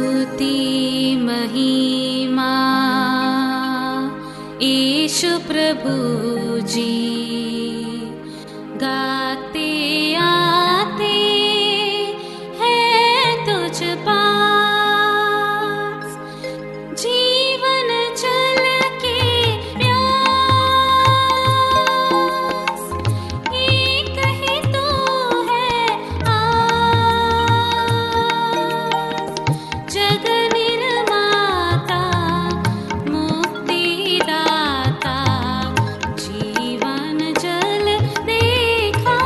स्तुति महिमा ईशु प्रभु जी, गाते आते हैं तुझ पास, जीवन जल के प्यास, एक ही तू है आस, जग निर्माता मुक्तिदाता, जीवन जल देखा,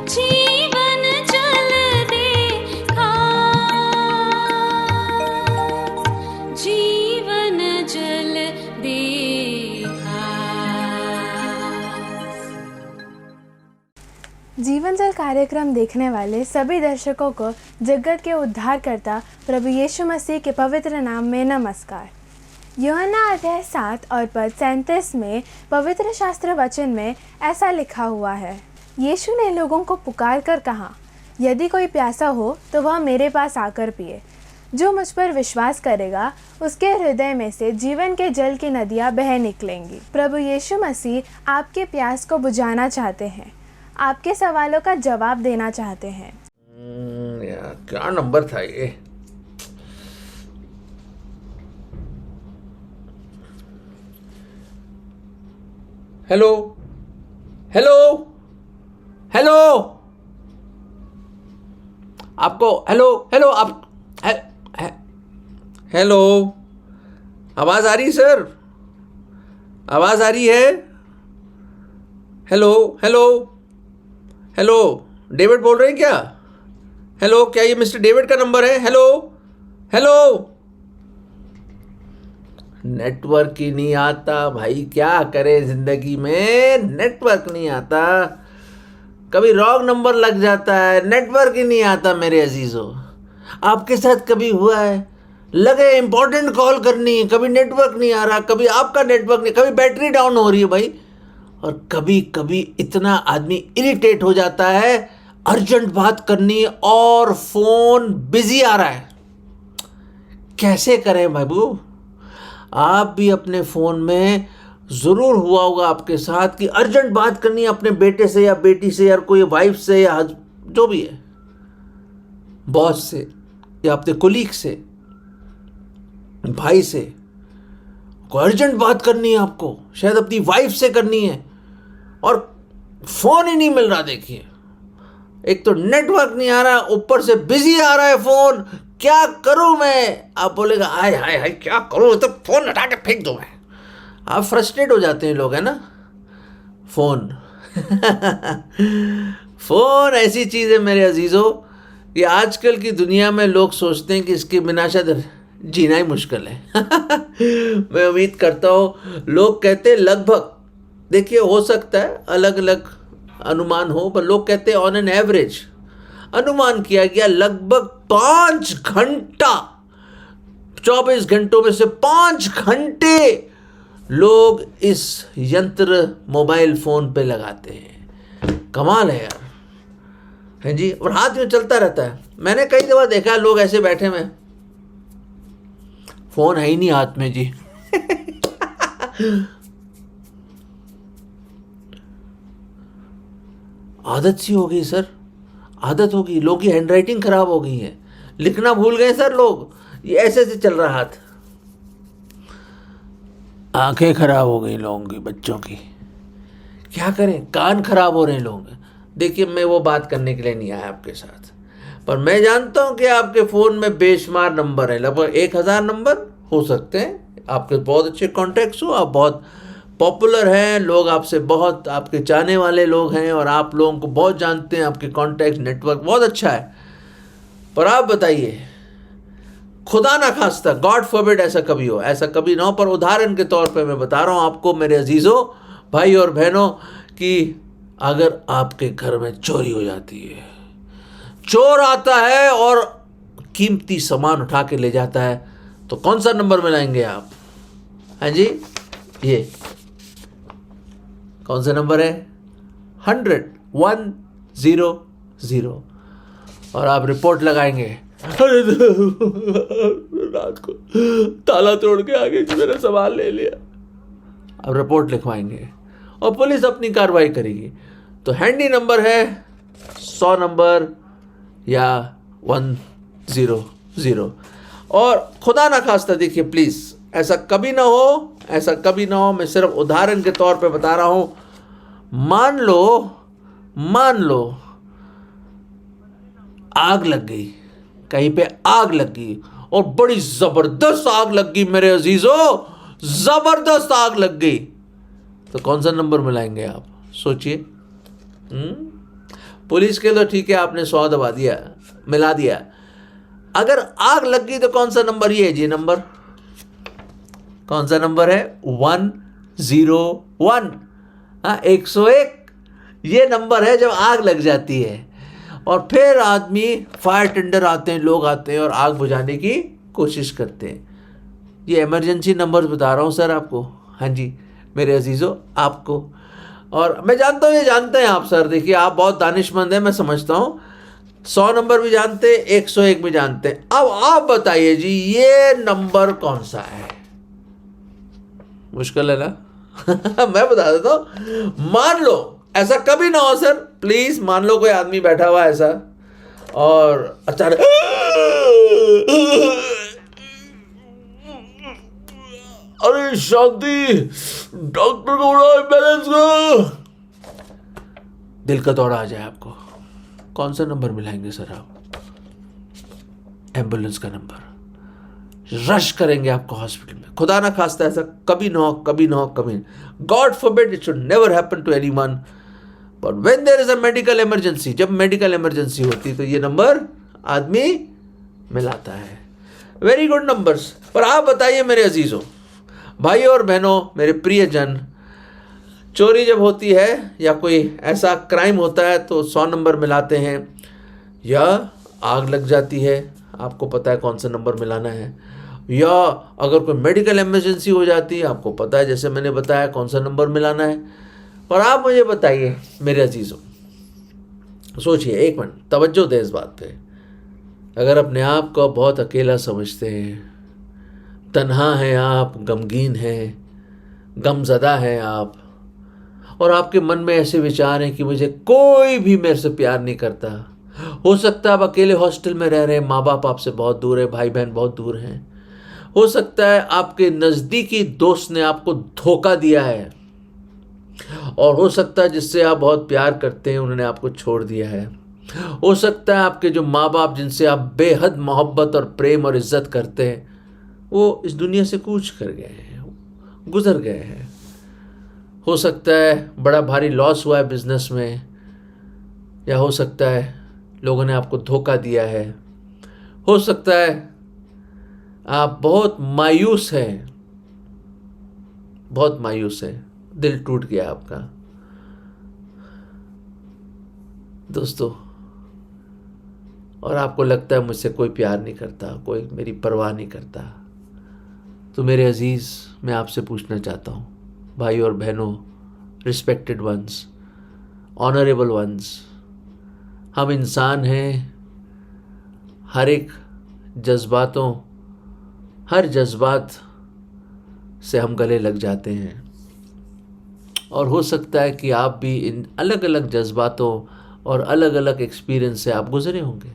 जीवन जल देखा, जीवन जल देखा। जीवन जल कार्यक्रम देखने वाले सभी दर्शकों को जगत के उद्धारकर्ता प्रभु यीशु मसीह के पवित्र नाम में नमस्कार। यूहन्ना अध्याय 7 और पद 37 में पवित्र शास्त्र वचन में ऐसा लिखा हुआ है, यीशु ने लोगों को पुकार कर कहा, यदि कोई प्यासा हो तो वह मेरे पास आकर पिए। जो मुझ पर विश्वास करेगा उसके हृदय में से जीवन के जल की नदियाँ बह निकलेंगी। प्रभु यीशु मसीह आपके प्यास को बुझाना चाहते हैं, आपके सवालों का जवाब देना चाहते हैं। यार क्या नंबर था ये? हेलो हेलो हेलो, आपको हेलो हेलो आप हेलो, आवाज आ रही सर? आवाज आ रही है? हेलो हेलो हेलो, डेविड बोल रहे हैं क्या? हेलो, क्या ये मिस्टर डेविड का नंबर है? हेलो हेलो, नेटवर्क ही नहीं आता भाई, क्या करें जिंदगी में, नेटवर्क नहीं आता, कभी रॉन्ग नंबर लग जाता है, नेटवर्क ही नहीं आता मेरे अजीजों। आपके साथ कभी हुआ है? लगे इंपॉर्टेंट कॉल करनी है, कभी नेटवर्क नहीं आ रहा, कभी आपका नेटवर्क नहीं, कभी बैटरी डाउन हो रही है भाई, और कभी कभी इतना आदमी इरिटेट हो जाता है, अर्जेंट बात करनी और फोन बिजी आ रहा है। कैसे करें बाबू? आप भी अपने फोन में ज़रूर हुआ होगा आपके साथ कि अर्जेंट बात करनी है अपने बेटे से या बेटी से, या कोई वाइफ से या जो भी है, बॉस से या अपने कोलीग से, भाई से, कोई अर्जेंट बात करनी है आपको, शायद अपनी वाइफ से करनी है, और फोन ही नहीं मिल रहा। देखिए, एक तो नेटवर्क नहीं आ रहा, ऊपर से बिजी आ रहा है फोन, क्या करूं मैं? आप बोलेगा हाय हाय हाय क्या करूं, तो फोन हटा के फेंक दो मैं। आप फ्रस्ट्रेट हो जाते हैं लोग, है ना? फोन फोन ऐसी चीज़ है मेरे अजीज़ों, कि आजकल की दुनिया में लोग सोचते हैं कि इसके बिना शायद जीना ही मुश्किल है। मैं उम्मीद करता हूँ लोग कहते हैं लगभग, देखिए हो सकता है अलग अलग अनुमान हो, पर लोग कहते हैं ऑन एन एवरेज अनुमान किया गया लगभग 5 घंटा, 24 घंटों में से 5 घंटे लोग इस यंत्र मोबाइल फोन पे लगाते हैं। कमाल है यार, है जी, और हाथ में चलता रहता है। मैंने कई दफा देखा है लोग ऐसे बैठे में, फोन है ही नहीं हाथ में जी। आदत सी हो गई सर, आदत हो गई, लोगों की हैंडराइटिंग खराब हो गई है, लिखना भूल गए सर लोग, ये ऐसे ऐसे चल रहा हाथ, आंखें खराब हो गई लोगों की, बच्चों की, क्या करें, कान खराब हो रहे हैं लोग। देखिए, मैं वो बात करने के लिए नहीं आया आपके साथ, पर मैं जानता हूं कि आपके फ़ोन में बेशुमार नंबर है, लगभग 1000 नंबर हो सकते हैं, आपके बहुत अच्छे कॉन्टैक्ट्स हो, आप बहुत पॉपुलर हैं, लोग आपसे बहुत आपके चाहने वाले लोग हैं, और आप लोगों को बहुत जानते हैं, आपके कॉन्टैक्ट नेटवर्क बहुत अच्छा है। पर आप बताइए, खुदा ना खास्ता, गॉड फॉरबिड ऐसा कभी हो, ऐसा कभी ना हो, पर उदाहरण के तौर पे मैं बता रहा हूँ आपको मेरे अजीज़ों, भाई और बहनों, कि अगर आपके घर में चोरी हो जाती है, चोर आता है और कीमती सामान उठा के ले जाता है, तो कौन सा नंबर मिलाएंगे आप? हाँ जी, ये कौन सा नंबर है? 100। और आप रिपोर्ट लगाएंगे, अरे रात को ताला तोड़ के आगे मेरा सामान ले लिया। अब रिपोर्ट लिखवाएंगे और पुलिस अपनी कार्रवाई करेगी। तो हैंडी नंबर है 100 नंबर या 100। और खुदा ना खास्ता, देखिए प्लीज़ ऐसा कभी ना हो, ऐसा कभी ना हो। मैं सिर्फ उदाहरण के तौर पे बता रहा हूँ। मान लो आग लग गई, कहीं पे आग लग गई और बड़ी ज़बरदस्त आग लग गई मेरे अजीज़ों, ज़बरदस्त आग लग गई, तो कौन सा नंबर मिलाएंगे आप? सोचिए। पुलिस के तो ठीक है, आपने 100 दबा दिया, मिला दिया। अगर आग लग गई तो कौन सा नंबर? ये है जी नंबर, कौन सा नंबर है? 101। 101 ये नंबर है जब आग लग जाती है। और फिर आदमी, फायर टेंडर आते हैं, लोग आते हैं और आग बुझाने की कोशिश करते हैं। ये इमरजेंसी नंबर बता रहा हूँ सर आपको। हाँ जी मेरे अजीज़ों, आपको। और मैं जानता हूँ ये जानते हैं आप सर, देखिए आप बहुत दानिशमंद हैं, मैं समझता हूँ। 100 नंबर भी जानते हैं, 101 भी जानते हैं। अब आप बताइए जी ये नंबर कौन सा है? मुश्किल है ना? मैं बता देता हूँ। मान लो ऐसा कभी ना हो सर, प्लीज मान लो कोई आदमी बैठा हुआ ऐसा और अचानक अरे शांति, डॉक्टर को बुलाओ, एम्बुलेंस को। दिल का दौरा आ जाए आपको, कौन सा नंबर मिलाएंगे सर आप? एम्बुलेंस का नंबर। रश करेंगे आपको हॉस्पिटल में। खुदा ना खास्ता ऐसा कभी ना हो, कभी ना हो, कभी। God forbid, it should never happen to anyone. But when there is a medical emergency, जब मेडिकल इमरजेंसी होती तो ये नंबर आदमी मिलाता है। Very good numbers. पर आप बताइए मेरे अजीजों, भाइयों और बहनों, मेरे प्रियजन, चोरी जब होती है या कोई ऐसा क्राइम होता है तो 100 नंबर मिलाते हैं, या आग लग जाती है आपको पता है कौन सा नंबर मिलाना है, या अगर कोई मेडिकल इमरजेंसी हो जाती है आपको पता है जैसे मैंने बताया कौन सा नंबर मिलाना है। पर आप मुझे बताइए मेरे अजीज़ों, सोचिए एक मिनट, तवज्जो दें इस बात पे। अगर अपने आप को बहुत अकेला समझते हैं, तन्हा हैं आप, गमगीन हैं, गमज़दा हैं आप, और आपके मन में ऐसे विचार हैं कि मुझे कोई भी मेरे से प्यार नहीं करता। हो सकता है आप अकेले हॉस्टल में रह रहे हैं, माँ बाप आपसे बहुत दूर है, भाई बहन बहुत दूर हैं। हो सकता है आपके नज़दीकी दोस्त ने आपको धोखा दिया है, और हो सकता है जिससे आप बहुत प्यार करते हैं उन्होंने आपको छोड़ दिया है। हो सकता है आपके जो माँ बाप जिनसे आप बेहद मोहब्बत और प्रेम और इज्जत करते हैं वो इस दुनिया से कूच कर गए हैं, गुजर गए हैं। हो सकता है बड़ा भारी लॉस हुआ है बिजनेस में, या हो सकता है लोगों ने आपको धोखा दिया है। हो सकता है आप बहुत मायूस हैं, बहुत मायूस हैं, दिल टूट गया आपका। दोस्तों, और आपको लगता है मुझसे कोई प्यार नहीं करता, कोई मेरी परवाह नहीं करता, तो मेरे अजीज़ मैं आपसे पूछना चाहता हूँ, भाई और बहनों, रिस्पेक्टेड वंस, ऑनरेबल वंस, हम इंसान हैं, हर एक जज्बातों, हर जज्बात से हम गले लग जाते हैं, और हो सकता है कि आप भी इन अलग अलग जज्बातों और अलग अलग एक्सपीरियंस से आप गुजरे होंगे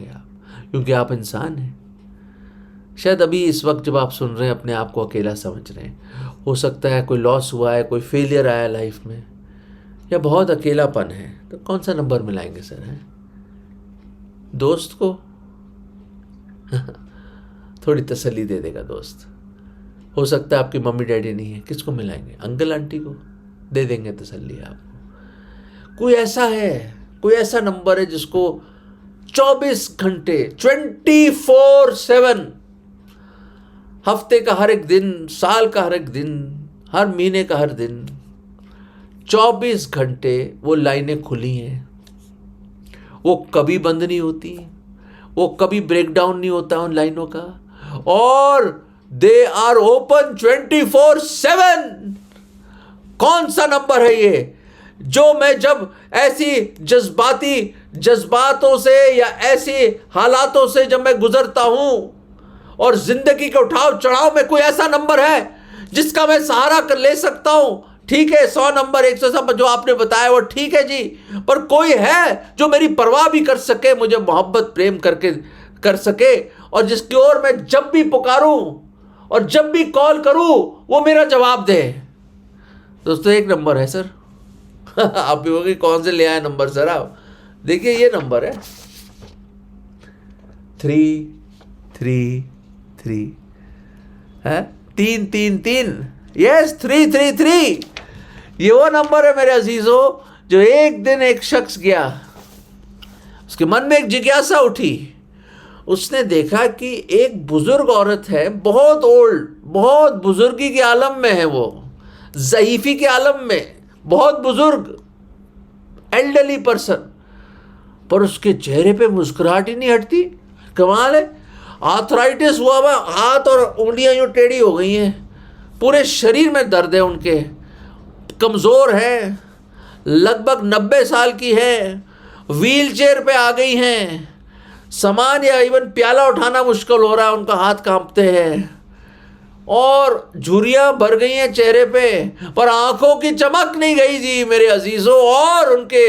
आप, क्योंकि आप इंसान हैं। शायद अभी इस वक्त जब आप सुन रहे हैं अपने आप को अकेला समझ रहे हैं। हो सकता है कोई लॉस हुआ है, कोई फेलियर आया लाइफ में, या बहुत अकेलापन है, तो कौन सा नंबर मिलाएंगे सर? हैं दोस्त को थोड़ी तसल्ली दे देगा दोस्त। हो सकता है आपकी मम्मी डैडी नहीं है, किसको मिलाएंगे? अंकल आंटी को दे देंगे तसल्ली आपको। कोई ऐसा है, कोई ऐसा नंबर है जिसको 24 घंटे 24/7, हफ्ते का हर एक दिन, साल का हर एक दिन, हर महीने का हर दिन, 24 घंटे वो लाइनें खुली हैं, वो कभी बंद नहीं होती, वो कभी ब्रेकडाउन नहीं होता उन लाइनों का, और दे आर ओपन 24/7। कौन सा नंबर है ये जो मैं जब ऐसी जज्बाती जज्बातों से या ऐसे हालातों से जब मैं गुजरता हूँ, और जिंदगी के उठाव चढ़ाव में कोई ऐसा नंबर है जिसका मैं सहारा कर ले सकता हूँ, ठीक है 100 नंबर 100 जो आपने बताया वो ठीक है जी, पर कोई है जो मेरी परवाह भी कर सके, मुझे मोहब्बत प्रेम करके कर सके, और जिसकी ओर मैं जब भी पुकारूं और जब भी कॉल करूं वो मेरा जवाब दे। दोस्तों एक नंबर है सर। आप भी होगी कौन से ले आए नंबर सर आप? देखिए ये नंबर है 333 है 333, यस 333। ये वो नंबर है मेरे अजीजों जो एक दिन एक शख्स गया, उसके मन में एक जिज्ञासा उठी, उसने देखा कि एक बुजुर्ग औरत है, बहुत ओल्ड, बहुत बुजुर्गी के आलम में है, वो ज़ईफ़ी के आलम में, बहुत बुजुर्ग एल्डरली पर्सन, पर उसके चेहरे पे मुस्कुराहट ही नहीं हटती। कमाल है, आर्थराइटिस हुआ हुआ, हाथ और उंगलियां यूँ टेढ़ी हो गई हैं, पूरे शरीर में दर्द है उनके, कमज़ोर है, लगभग 90 साल की है, व्हील चेयर पे आ गई हैं, सामान या इवन प्याला उठाना मुश्किल हो रहा है, उनका हाथ कांपते हैं और झुर्रियाँ भर गई हैं चेहरे पे, पर आंखों की चमक नहीं गई जी मेरे अजीज़ों, और उनके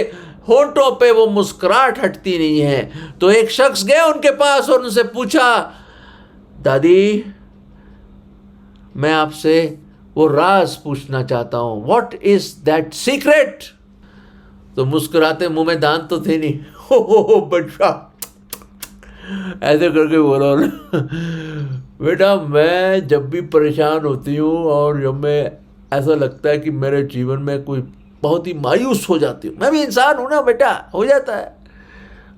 होंठों पे वो मुस्कुराहट हटती नहीं है। तो एक शख्स गया उनके पास और उनसे पूछा, दादी मैं आपसे वो राज पूछना चाहता हूँ, व्हाट इज दैट सीक्रेट? तो मुस्कुराते, मुंह में दांत तो थे नहीं, हो बच्चा ऐसे करके बोला बेटा मैं जब भी परेशान होती हूँ और जब मैं ऐसा लगता है कि मेरे जीवन में कोई बहुत ही मायूस हो जाती हूँ, मैं भी इंसान हूँ ना बेटा, हो जाता है,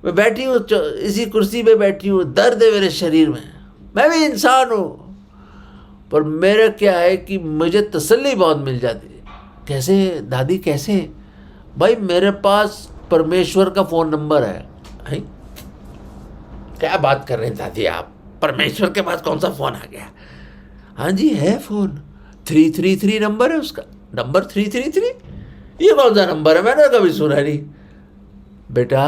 मैं बैठी हूँ इसी कुर्सी पे बैठी हूँ, दर्द है मेरे शरीर में, मैं भी इंसान हूँ, पर मेरा क्या है कि मुझे तसल्ली बहुत मिल जाती है। कैसे दादी कैसे? भाई मेरे पास परमेश्वर का फ़ोन नंबर है। क्या बात कर रहे हैं दादी आप, परमेश्वर के पास कौन सा फ़ोन आ गया? हाँ जी है फ़ोन, 333 नंबर है उसका, नंबर 333, ये कौन सा नंबर है, मैंने कभी सुना नहीं। बेटा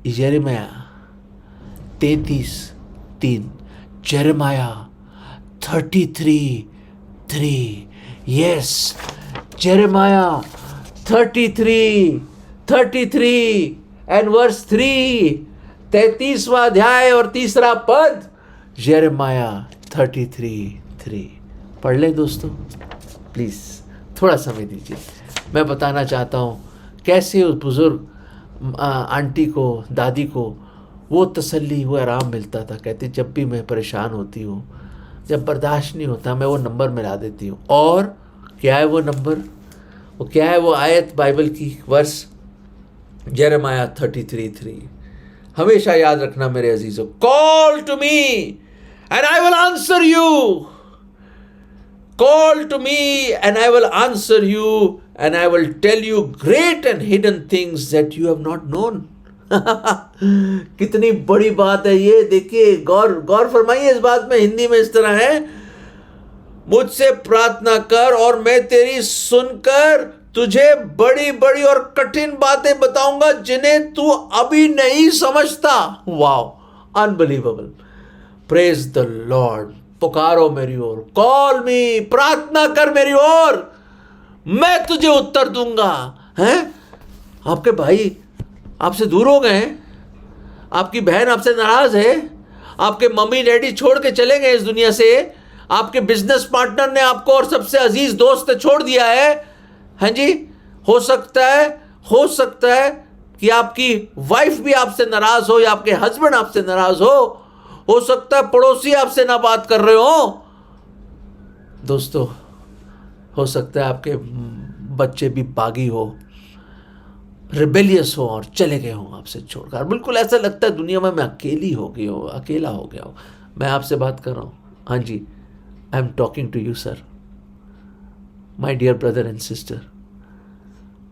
यिर्मयाह 33:3, यिर्मयाह 33:3, यस यिर्मयाह 33 एंड वर्स 3, 33वां अध्याय और 3रा पद, यिर्मयाह 33:3 पढ़ लें दोस्तों, प्लीज़ थोड़ा समय दीजिए। मैं बताना चाहता हूँ कैसे उस बुज़ुर्ग आंटी को, दादी को वो तसल्ली, वो आराम मिलता था। कहती जब भी मैं परेशान होती हूँ, जब बर्दाश्त नहीं होता, मैं वो नंबर मिला देती हूँ। और क्या है वो नंबर, वो क्या है वो आयत बाइबल की, वर्स यिर्मयाह 33:3, हमेशा याद रखना मेरे अजीजों, call to me and I will answer you, call to me and I will answer you and I will tell you great and hidden things that you have not known। कितनी बड़ी बात है ये, देखिए गौर फरमाइए इस बात में। हिंदी में इस तरह है, मुझसे प्रार्थना कर और मैं तेरी सुनकर तुझे बड़ी बड़ी और कठिन बातें बताऊंगा जिन्हें तू अभी नहीं समझता। Wow, unbelievable, praise the lord. पुकारो मेरी ओर, कॉल मी, प्रार्थना कर मेरी ओर, मैं तुझे उत्तर दूंगा। हैं आपके भाई आपसे दूर हो गए हैं, आपकी बहन आपसे नाराज है, आपके मम्मी डैडी छोड़ के चले गए इस दुनिया से, आपके बिजनेस पार्टनर ने आपको और सबसे अजीज दोस्त ने छोड़ दिया है। हाँ जी, हो सकता है कि आपकी वाइफ भी आपसे नाराज हो या आपके हस्बैंड आपसे नाराज हो सकता है पड़ोसी आपसे ना बात कर रहे हो। दोस्तों, हो सकता है आपके बच्चे भी बागी हो, रिबेलियस हो और चले गए हो आपसे छोड़कर। बिल्कुल ऐसा लगता है दुनिया में मैं अकेला हो गया हूँ। मैं आपसे बात कर रहा हूँ। हाँ जी, I am talking to you sir, my dear brother and sister,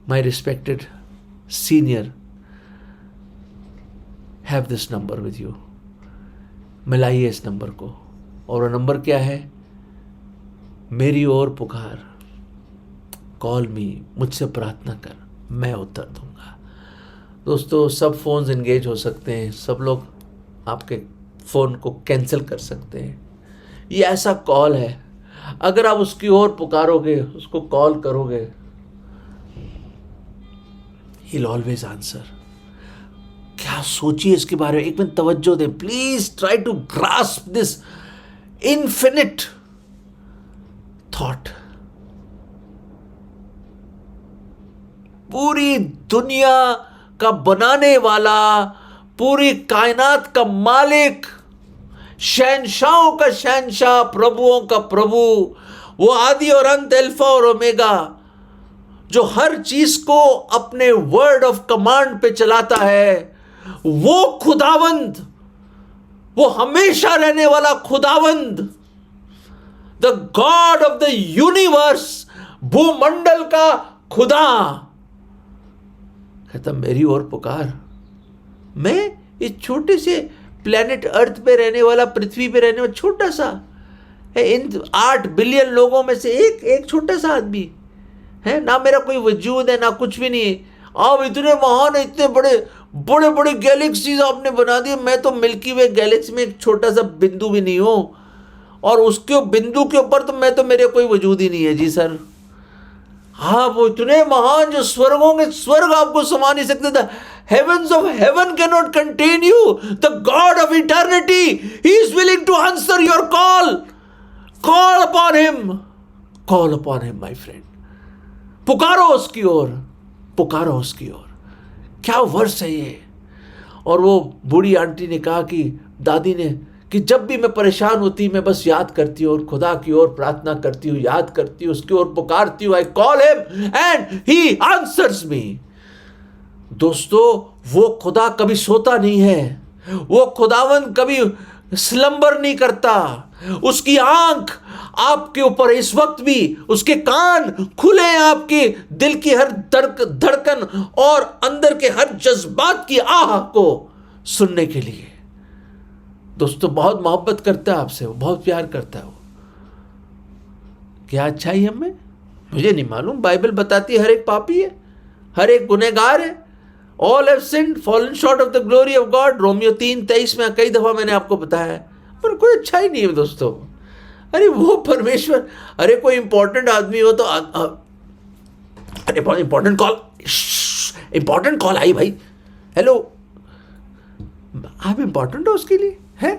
my respected senior, have this number with you. मिलाइए इस नंबर को, और वो नंबर क्या है? मेरी ओर पुकार, कॉल मी, मुझसे प्रार्थना कर, मैं उत्तर दूंगा। दोस्तों सब फ़ोन्स इंगेज हो सकते हैं, सब लोग आपके फ़ोन को कैंसिल कर सकते हैं। ये ऐसा कॉल है, अगर आप उसकी ओर पुकारोगे, उसको कॉल करोगे, He'll always answer। क्या सोचिए इसके बारे में, एक मिनट तवज्जो दें please. Try to grasp this infinite thought. पूरी दुनिया का बनाने वाला, पूरी कायनात का मालिक, शहंशाहों का शहंशाह, प्रभुओं का प्रभु, वो आदि और अंत, अल्फा और ओमेगा, जो हर चीज को अपने वर्ड ऑफ कमांड पे चलाता है, वो खुदावंद, वो हमेशा रहने वाला खुदावंद, the God of the universe, भूमंडल का खुदा कहता मेरी ओर पुकार। मैं इस छोटे से प्लेनेट अर्थ पे रहने वाला, पृथ्वी पे रहने वाला छोटा सा है, इन 8 बिलियन लोगों में से एक छोटा सा आदमी है ना, मेरा कोई वजूद है ना कुछ भी नहीं है। आप इतने महान है, इतने बड़े बड़े गैलेक्सीज आपने बना दिए, मैं तो मिल्की वे गैलेक्सी में एक छोटा सा बिंदु भी नहीं हूँ, और उसके बिंदु के ऊपर तो मैं तो, मेरे कोई वजूद ही नहीं है जी सर। हाँ, वो इतने महान जो स्वर्गों के स्वर्ग आपको समा नहीं सकते। The heavens of heaven cannot contain you. The God of eternity, He is willing to answer your call. Call upon Him. Call upon Him, my friend. पुकारो उसकी ओर, पुकारो उसकी ओर। क्या वर्ष है ये। और वो बूढ़ी आंटी ने कहा कि दादी ने कि जब भी मैं परेशान होती मैं बस याद करती हूँ और खुदा की ओर प्रार्थना करती हूँ, याद करती हूँ, उसकी ओर पुकारती हूँ। I call him and he answers me. दोस्तों, वो खुदा कभी सोता नहीं है, वो खुदावंद कभी स्लंबर नहीं करता। उसकी आंख आपके ऊपर इस वक्त भी, उसके कान खुले हैं आपके दिल की हर धड़कन और अंदर के हर जज्बात की आह को सुनने के लिए। दोस्तों, बहुत मोहब्बत करता है आपसे, वो बहुत प्यार करता है। वो क्या अच्छाई हमें, मुझे नहीं मालूम। बाइबल बताती है हर एक पापी है, हर एक गुनहगार है। All have sinned, fallen short of the glory of God, Romans 3:23 में कई दफा मैंने आपको बताया है। पर कोई अच्छा ही नहीं है दोस्तों। अरे वो परमेश्वर, अरे कोई इंपॉर्टेंट आदमी हो तो अरे इंपॉर्टेंट कॉल आई भाई, हेलो, आप इंपॉर्टेंट हो उसके लिए है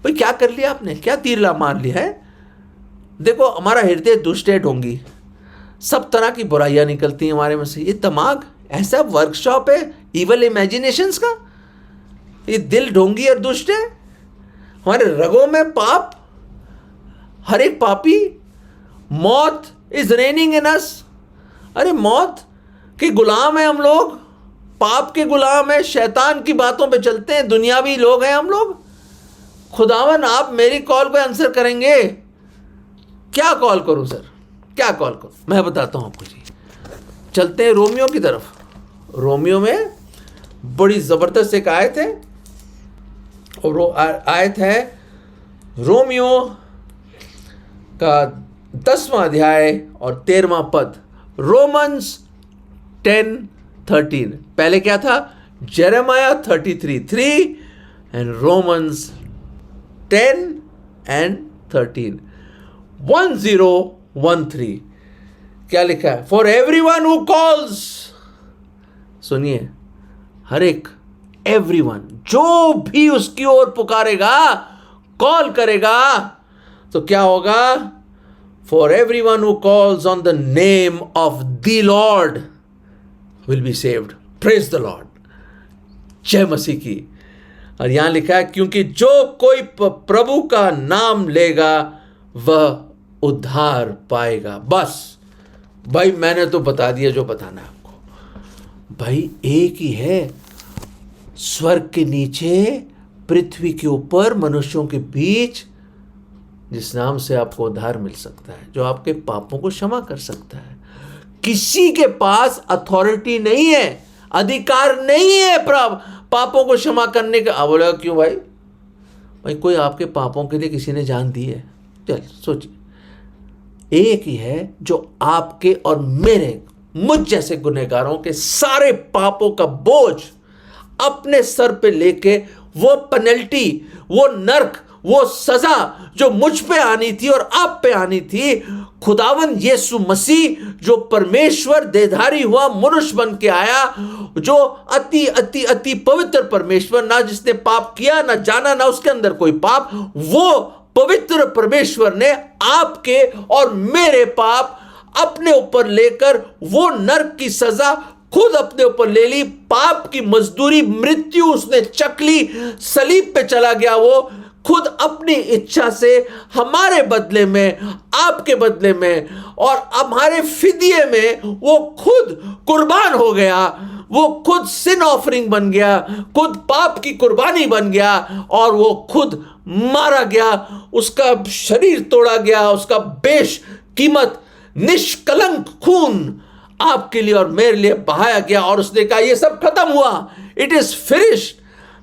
भाई। क्या कर लिया आपने, क्या तीर मार लिया है। देखो, हमारा हृदय दुष्ट है, ढोंगी, सब तरह की बुराइयां निकलती हैं हमारे में से। ये दिमाग ऐसा वर्कशॉप है इवल इमेजिनेशंस का। ये दिल ढोंगी और दुष्ट है, हमारे रगों में पाप, हर एक पापी। मौत इज रेनिंग इन अस। अरे मौत के गुलाम हैं हम लोग, पाप के गुलाम है, शैतान की बातों पे चलते हैं, दुनियावी लोग हैं हम लोग। खुदावन, आप मेरी कॉल को आंसर करेंगे। क्या कॉल करूं सर, क्या कॉल करूं, मैं बताता हूं आपको जी। चलते हैं रोमियो की तरफ। रोमियो में बड़ी ज़बरदस्त एक आयत है, और वो आयत है रोमियो का 10वां अध्याय और 13वां पद। रोमन्स 10:13। पहले क्या था, जेरेमाया 33:3 एंड रोमन्स 10:13। 1013 क्या लिखा है, फॉर एवरीवन हु कॉल्स। सुनिए, हर एक, एवरीवन, जो भी उसकी ओर पुकारेगा, कॉल करेगा, तो क्या होगा, for everyone who calls on the name of the Lord will be saved. Praise the Lord, जय मसीह की। और यहां लिखा है, क्योंकि जो कोई प्रभु का नाम लेगा वह उद्धार पाएगा। बस भाई, मैंने तो बता दिया जो बताना है आपको। भाई एक ही है, स्वर्ग के नीचे, पृथ्वी के ऊपर, मनुष्यों के बीच, जिस नाम से आपको उद्धार मिल सकता है, जो आपके पापों को क्षमा कर सकता है। किसी के पास अथॉरिटी नहीं है, अधिकार नहीं है पापों को क्षमा करने का। बोला क्यों भाई, भाई कोई आपके पापों के लिए किसी ने जान दी है। चल सोचिए, एक ही है जो आपके और मेरे मुझ जैसे गुनहगारों के सारे पापों का बोझ अपने सर पे लेके वो पेनल्टी, वो नर्क, वो सजा जो मुझ पे आनी थी और आप पे आनी थी, खुदावन यीशु मसीह जो परमेश्वर देहधारी हुआ, मनुष्य बन के आया, जो अति अति अति पवित्र परमेश्वर, ना जिसने पाप किया ना जाना ना उसके अंदर कोई पाप, वो पवित्र परमेश्वर ने आपके और मेरे पाप अपने ऊपर लेकर वो नरक की सजा खुद अपने ऊपर ले ली। पाप की मजदूरी मृत्यु उसने चख ली, सलीब पे चला गया वो खुद अपनी इच्छा से हमारे बदले में, आपके बदले में और हमारे फिदिये में वो खुद कुर्बान हो गया। वो खुद सिन ऑफरिंग बन गया, खुद पाप की कुर्बानी बन गया और वो खुद मारा गया, उसका शरीर तोड़ा गया, उसका बेशकीमत निष्कलंक खून आपके लिए और मेरे लिए बहाया गया और उसने कहा ये सब खत्म हुआ, इट इज फिनिश्ड,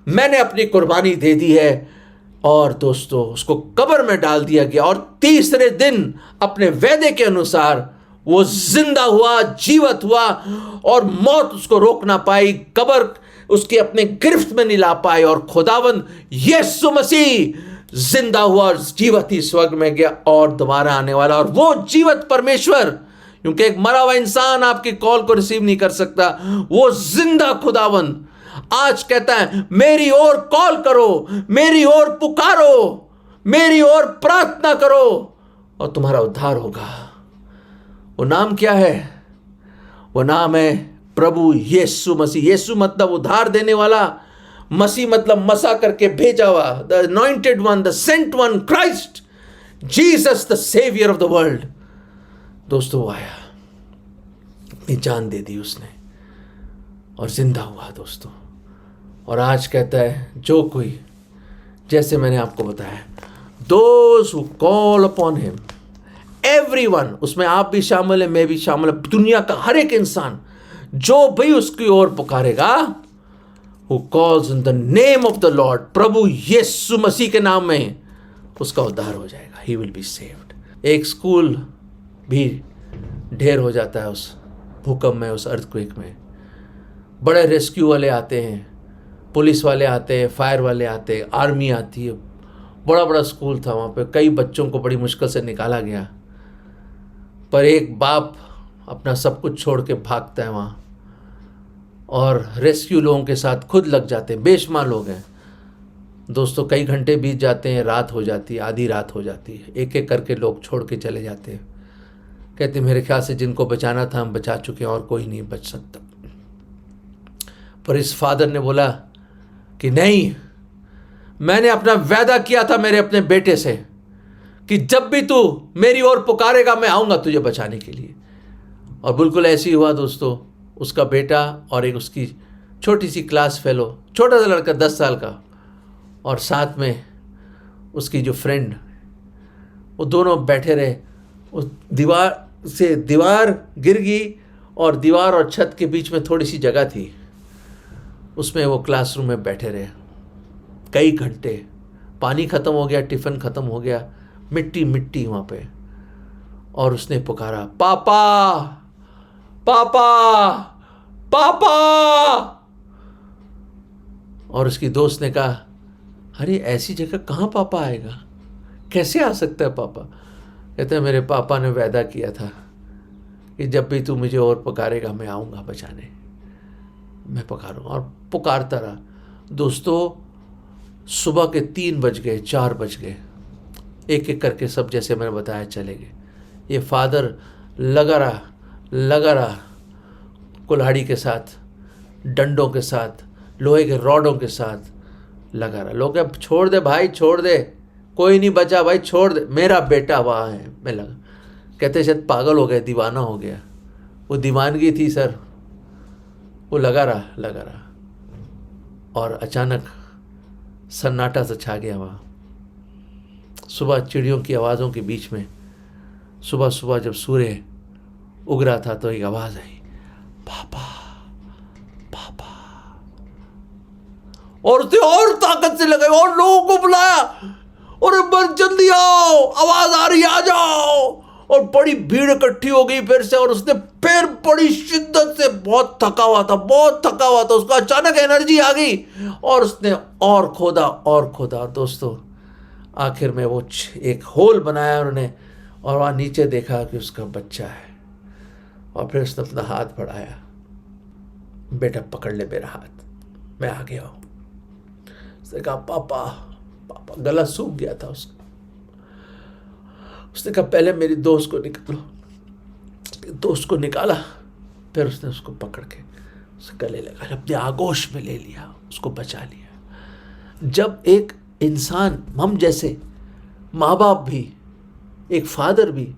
मैंने अपनी कुर्बानी दे दी है। और दोस्तों उसको कब्र में डाल दिया गया और तीसरे दिन अपने वादे के अनुसार वो जिंदा हुआ, जीवित हुआ और मौत उसको रोक ना पाई, कब्र उसके अपने गिरफ्त में नहीं ला पाई और खुदावन यीशु मसीह जिंदा हुआ और जीवित ही स्वर्ग में गया और दोबारा आने वाला। और वो जीवित परमेश्वर, क्योंकि एक मरा हुआ इंसान आपकी कॉल को रिसीव नहीं कर सकता, वो जिंदा खुदावन आज कहता है मेरी ओर कॉल करो, मेरी ओर पुकारो, मेरी ओर प्रार्थना करो और तुम्हारा उद्धार होगा। वो नाम क्या है? वो नाम है प्रभु यीशु मसीह। यीशु मतलब उद्धार देने वाला, मसीह मतलब मसा करके भेजा हुआ, the anointed one, the sent one, Christ Jesus the saviour of the world. दोस्तों वो आया, अपनी जान दे दी उसने और जिंदा हुआ दोस्तों। और आज कहता है जो कोई, जैसे मैंने आपको बताया, those who call upon him, everyone, उसमें आप भी शामिल है, मैं भी शामिल है, दुनिया का हर एक इंसान जो भी उसकी ओर पुकारेगा, who calls in the name of the Lord, प्रभु यीशु मसीह के नाम में, उसका उद्धार हो जाएगा, ही विल बी सेव्ड। एक स्कूल भी ढेर हो जाता है उस भूकंप में, उस अर्थक्वेक में। बड़े रेस्क्यू वाले आते हैं, पुलिस वाले आते हैं, फायर वाले आते हैं, आर्मी आती है। बड़ा बड़ा स्कूल था, वहाँ पे कई बच्चों को बड़ी मुश्किल से निकाला गया, पर एक बाप अपना सब कुछ छोड़ के भागता है वहाँ और रेस्क्यू लोगों के साथ खुद लग जाते हैं। बेशुमार लोग हैं दोस्तों, कई घंटे बीत जाते हैं, रात हो जाती है, आधी रात हो जाती है, एक एक करके लोग छोड़ के चले जाते हैं। कहते मेरे ख्याल से जिनको बचाना था हम बचा चुके हैं और कोई नहीं बच सकता। पर इस फादर ने बोला कि नहीं, मैंने अपना वादा किया था मेरे अपने बेटे से कि जब भी तू मेरी ओर पुकारेगा मैं आऊँगा तुझे बचाने के लिए। और बिल्कुल ऐसे ही हुआ दोस्तों। उसका बेटा और एक उसकी छोटी सी क्लास फेलो, छोटा सा लड़का 10 साल का, और साथ में उसकी जो फ्रेंड, वो दोनों बैठे रहे। उस दीवार से दीवार गिर गई और दीवार और छत के बीच में थोड़ी सी जगह थी, उसमें वो क्लासरूम में बैठे रहे कई घंटे। पानी ख़त्म हो गया, टिफ़िन ख़त्म हो गया, मिट्टी मिट्टी वहाँ पे। और उसने पुकारा पापा पापा पापा। और उसकी दोस्त ने कहा अरे ऐसी जगह कहाँ पापा आएगा, कैसे आ सकता है पापा। कहते हैं मेरे पापा ने वादा किया था कि जब भी तू मुझे और पुकारेगा मैं आऊँगा बचाने। मैं पुकारूँगा और पुकारता रहा दोस्तों। सुबह के 3 बज गए, 4 बज गए, एक एक करके सब जैसे मैंने बताया चले गए। ये फादर लगा रहा कुल्हाड़ी के साथ, डंडों के साथ, लोहे के रॉडों के साथ लगा रहा। लोग अब छोड़ दे भाई, छोड़ दे, कोई नहीं बचा भाई, छोड़ दे, मेरा बेटा वहाँ है। मैं लगा, कहते शायद पागल हो गया, दीवाना हो गया। वो दीवानगी थी सर। वो लगा रहा और अचानक सन्नाटा सा छा गया वहाँ। सुबह चिड़ियों की आवाज़ों के बीच में, सुबह सुबह जब सूर्य उग रहा था तो एक आवाज़ आई, पापा पापा। और उसने और ताकत से लगाई और लोगों को बुलाया, और बस जल्दी आओ, आवाज़ आ रही, आ जाओ। और बड़ी भीड़ इकट्ठी हो गई फिर से, और उसने फिर बड़ी शिद्दत से बहुत थका हुआ था, उसको अचानक एनर्जी आ गई और उसने और खोदा। दोस्तों आखिर में वो एक होल बनाया उन्होंने और वहाँ नीचे देखा कि उसका बच्चा है। और फिर उसने अपना हाथ बढ़ाया, बेटा पकड़ ले मेरा हाथ, मैं आ गया हूँ। उसने कहा पापा, गला सूख गया था उसका। उसने कहा पहले मेरी दोस्त को निकालो। दोस्त को निकाला, फिर उसने उसको पकड़ के उसे गले लगा, अपने आगोश में ले लिया, उसको बचा लिया। जब एक इंसान, हम जैसे माँ बाप भी, एक फादर भी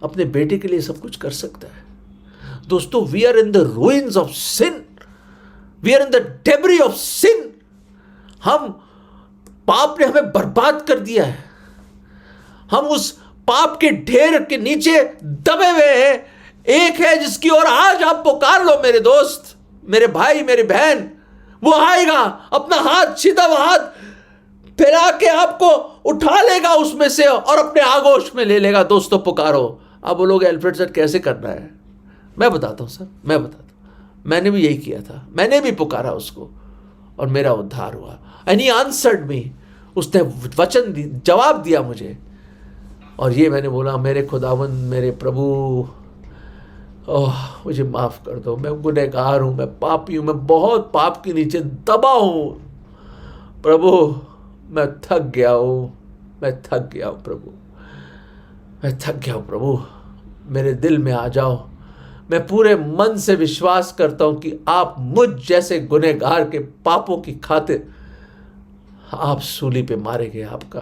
अपने बेटे के लिए सब कुछ कर सकता है। दोस्तों, we are in the ruins of sin, we are in the debris of sin. हम, पाप ने हमें बर्बाद कर दिया है। हम उस पाप के ढेर के नीचे दबे हुए हैं। एक है जिसकी ओर आज आप पुकार लो मेरे दोस्त, मेरे भाई, मेरी बहन। वो आएगा, अपना हाथ, सीधा हाथ फैला के आपको उठा लेगा उसमें से और अपने आगोश में ले लेगा। दोस्तों पुकारो। आप बोलोगे अल्फ्रेड सर कैसे करना है? मैं बताता हूं सर, मैं बताता हूं। मैंने भी यही किया था, मैंने भी पुकारा उसको और मेरा उद्धार हुआ। एंड ही आंसर्ड मी, उसने वचन जवाब दिया मुझे। और ये मैंने बोला, मेरे खुदावंद, मेरे प्रभु, ओह मुझे माफ़ कर दो, मैं गुनहगार हूँ, मैं पापी हूँ, मैं बहुत पाप के नीचे दबा हूँ प्रभु, मैं थक गया हूँ प्रभु, मैं थक गया हूँ प्रभु, मेरे दिल में आ जाओ। मैं पूरे मन से विश्वास करता हूँ कि आप मुझ जैसे गुनहगार के पापों की खातिर आप सूली पे मारे गए, आपका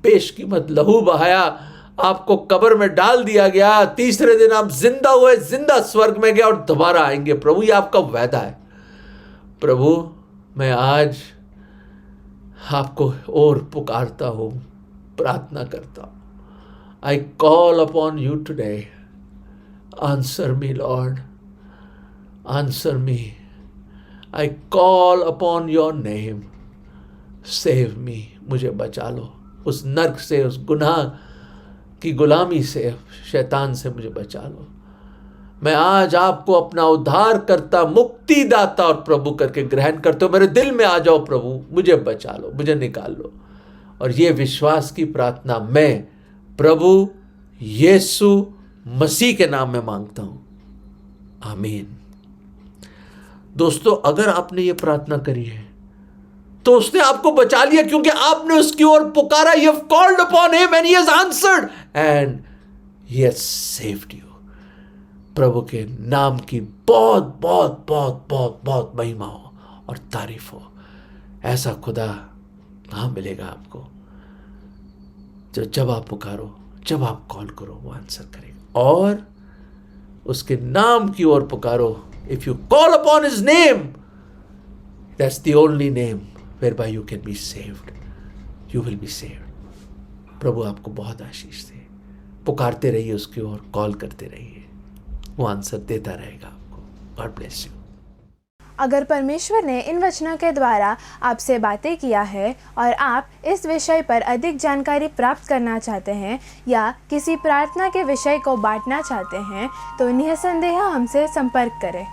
बेशकीमत लहू बहाया, आपको कब्र में डाल दिया गया, तीसरे दिन आप जिंदा हुए, जिंदा स्वर्ग में गए और दोबारा आएंगे। प्रभु ये आपका वादा है। प्रभु मैं आज आपको और पुकारता हूँ, प्रार्थना करता हूँ। I call upon you today, answer me Lord, answer me. I call upon your name, save me, मुझे बचा लो उस नर्क से, उस गुनाह की गुलामी से, शैतान से मुझे बचा लो। मैं आज आपको अपना उद्धार करता, मुक्तिदाता और प्रभु करके ग्रहण करते हो। मेरे दिल में आ जाओ प्रभु, मुझे बचा लो, मुझे निकाल लो। और ये विश्वास की प्रार्थना मैं प्रभु यीशु मसीह के नाम में मांगता हूं, आमीन। दोस्तों अगर आपने ये प्रार्थना करी है तो उसने आपको बचा लिया, क्योंकि आपने उसकी ओर पुकारा। You have called upon him and he has answered and he has saved you। प्रभु के नाम की बहुत बहुत बहुत बहुत बहुत महिमा हो और तारीफ हो। ऐसा खुदा कहाँ मिलेगा आपको? जो जब आप पुकारो, जब आप कॉल करो, वो आंसर करेगा। और उसके नाम की ओर पुकारो। If you call upon his name, that's the only name whereby you can be saved, you will be saved। प्रभु आपको बहुत आशीष दे। पुकारते रहिए उसकी ओर, कॉल करते रहिए, वो आंसर देता रहेगा आपको। God bless you. अगर परमेश्वर ने इन वचनों के द्वारा आपसे बातें किया है और आप इस विषय पर अधिक जानकारी प्राप्त करना चाहते हैं या किसी प्रार्थना के विषय को बांटना चाहते हैं तो निसंदेह हमसे संपर्क करें।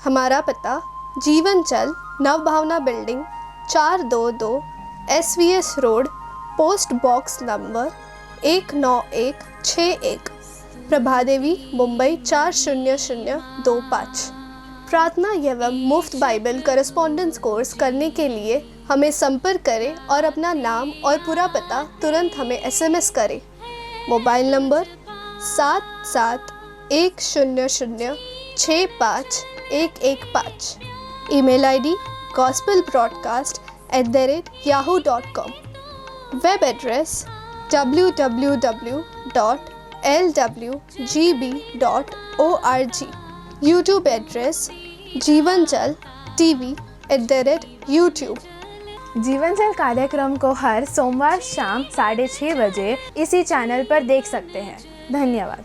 हमारा पता जीवन चल, Nav Bhavna building, 422 SVS road, post box number 19161, Prabhadevi, Mumbai 40025। प्रार्थना एवं मुफ्त बाइबल करस्पॉन्डेंस कोर्स करने के लिए हमें संपर्क करें और अपना नाम और पूरा पता तुरंत हमें SMS करें। Mobile number 7710065115। Email ID gospelbroadcast@yahoo.com। Web address www.lwgb.org। YouTube address जीवन चल TV@YouTube। जीवन चल कार्यक्रम को हर सोमवार शाम 6:30 बजे इसी चैनल पर देख सकते हैं। धन्यवाद।